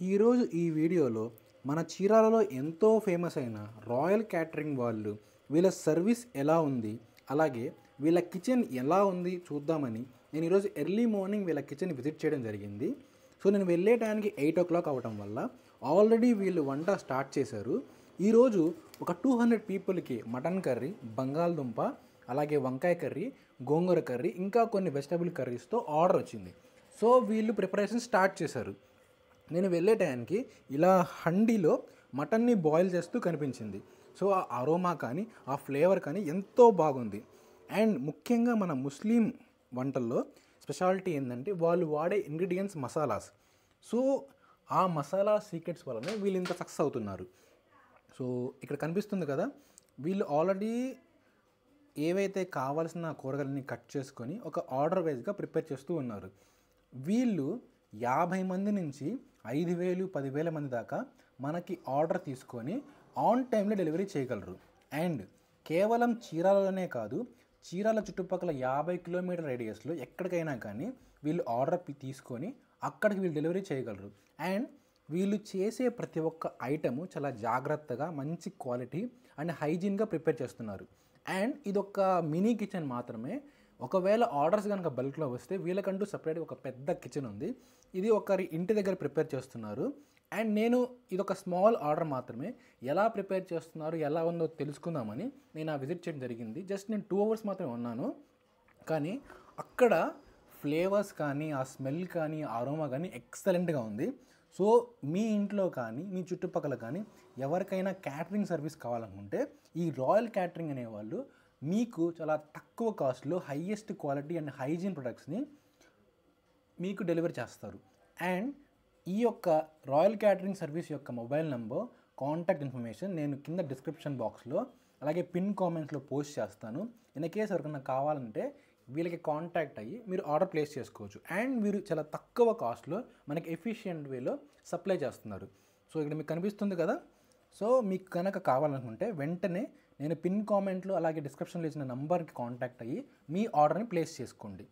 ఈరోజు ఈ వీడియోలో మన చీరాలలో ఎంతో ఫేమస్ అయిన రాయల్ క్యాటరింగ్ వాళ్ళు వీళ్ళ సర్వీస్ ఎలా ఉంది, అలాగే వీళ్ళ కిచెన్ ఎలా ఉంది చూద్దామని నేను ఈరోజు ఎర్లీ మార్నింగ్ వీళ్ళ కిచెన్ విజిట్ చేయడం జరిగింది. సో నేను వెళ్ళే టైంకి 8 o'clock అవ్వటం వల్ల ఆల్రెడీ వీళ్ళు వంట స్టార్ట్ చేశారు. ఈరోజు ఒక 200 పీపుల్కి మటన్ కర్రీ, బంగాళదుంప, అలాగే వంకాయ కర్రీ, గోంగూర కర్రీ, ఇంకా కొన్ని వెజిటబుల్ కర్రీస్తో ఆర్డర్ వచ్చింది. సో వీళ్ళు ప్రిపరేషన్ స్టార్ట్ చేశారు. నేను వెళ్ళే టైంకి ఇలా హండీలో మటన్ని బాయిల్ చేస్తూ కనిపించింది. సో ఆ అరోమా కానీ ఆ ఫ్లేవర్ కానీ ఎంతో బాగుంది. అండ్ ముఖ్యంగా మన ముస్లిం వంటల్లో స్పెషాలిటీ ఏంటంటే వాళ్ళు వాడే ఇంగ్రీడియంట్స్ మసాలాస్. సో ఆ మసాలా సీక్రెట్స్ వలనే వీళ్ళు ఇంత సక్సెస్ అవుతున్నారు. సో ఇక్కడ కనిపిస్తుంది కదా, వీళ్ళు ఆల్రెడీ ఏవైతే కావాల్సిన కూరగాయలని కట్ చేసుకొని ఒక ఆర్డర్ వైజ్గా ప్రిపేర్ చేస్తూ ఉన్నారు. వీళ్ళు 50 మంది నుంచి 5,000, 10,000 మంది దాకా మనకి ఆర్డర్ తీసుకొని ఆన్ టైంలో డెలివరీ చేయగలరు. అండ్ కేవలం చీరాలలోనే కాదు, చీరాల చుట్టుపక్కల 50 కిలోమీటర్ రేడియస్లో ఎక్కడికైనా కానీ వీళ్ళు ఆర్డర్ తీసుకొని అక్కడికి వీళ్ళు డెలివరీ చేయగలరు. అండ్ వీళ్ళు చేసే ప్రతి ఒక్క ఐటము చాలా జాగ్రత్తగా, మంచి క్వాలిటీ అండ్ హైజీన్గా ప్రిపేర్ చేస్తున్నారు. అండ్ ఇదొక మినీ కిచెన్ మాత్రమే. ఒకవేళ ఆర్డర్స్ కనుక బల్క్లో వస్తే వీళ్ళకంటూ సపరేట్గా ఒక పెద్ద కిచెన్ ఉంది. ఇది ఒకరి ఇంటి దగ్గర ప్రిపేర్ చేస్తున్నారు. అండ్ నేను ఇదొక స్మాల్ ఆర్డర్ మాత్రమే. ఎలా ప్రిపేర్ చేస్తున్నారు, ఎలా ఉందో తెలుసుకుందామని నేను ఆ విజిట్ చేయడం జరిగింది. జస్ట్ నేను 2 hours మాత్రమే ఉన్నాను, కానీ అక్కడ ఫ్లేవర్స్ కానీ, ఆ స్మెల్ కానీ, ఆ అరోమా కానీ ఎక్సలెంట్గా ఉంది. సో మీ ఇంట్లో కానీ, మీ చుట్టుపక్కల కానీ ఎవరికైనా క్యాటరింగ్ సర్వీస్ కావాలనుకుంటే ఈ రాయల్ క్యాటరింగ్ అనేవాళ్ళు మీకు చాలా తక్కువ కాస్ట్లో హైయెస్ట్ క్వాలిటీ అండ్ హైజీన్ ప్రొడక్ట్స్ని మీకు డెలివరీ చేస్తారు. అండ్ ఈ యొక్క రాయల్ క్యాటరింగ్ సర్వీస్ యొక్క మొబైల్ నెంబర్, కాంటాక్ట్ ఇన్ఫర్మేషన్ నేను కింద డిస్క్రిప్షన్ బాక్స్లో అలాగే పిన్ కామెంట్స్లో పోస్ట్ చేస్తాను. ఇన్ కేస్ ఎవరికైనా కావాలంటే వీళ్ళకి కాంటాక్ట్ అయ్యి మీరు ఆర్డర్ ప్లేస్ చేసుకోవచ్చు. అండ్ వీరు చాలా తక్కువ కాస్ట్లో మనకి ఎఫిషియెంట్ వేలో సప్లై చేస్తున్నారు. సో ఇక్కడ మీకు కనిపిస్తుంది కదా. సో మీకు కనుక కావాలనుకుంటే వెంటనే నేను పిన్ కామెంట్లో అలాగే డిస్క్రిప్షన్లో ఇచ్చిన నంబర్కి కాంటాక్ట్ అయ్యి మీ ఆర్డర్ని ప్లేస్ చేసుకోండి.